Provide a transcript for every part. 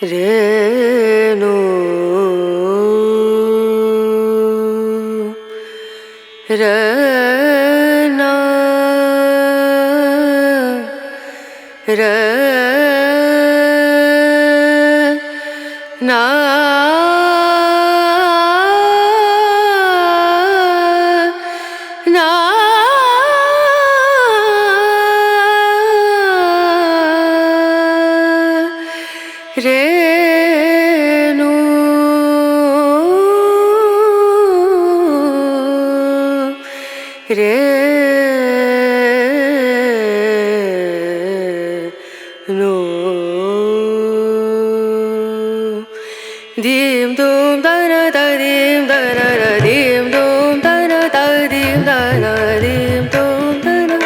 Renu Rana Rana Na Renu Renu Dim dum da na da dim da na da dim dum da na da dim da na dim dum da na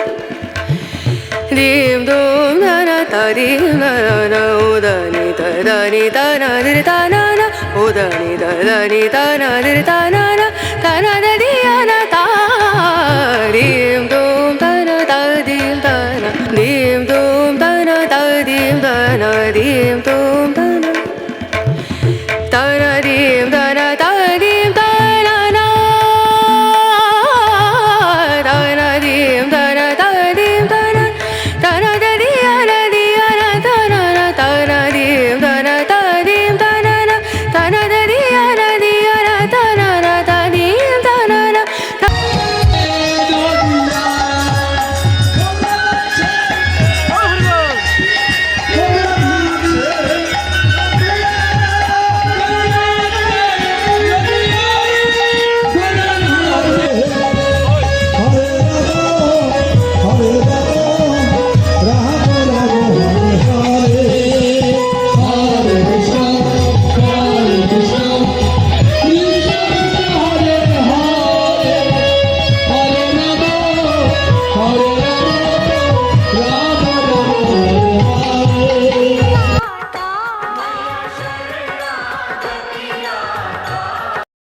dim dum da na da dim da na o da ni da na di da na na o da ni da na di da na da di ya na da dim dum da na da dim da na dim dum da na da dim da na dim dum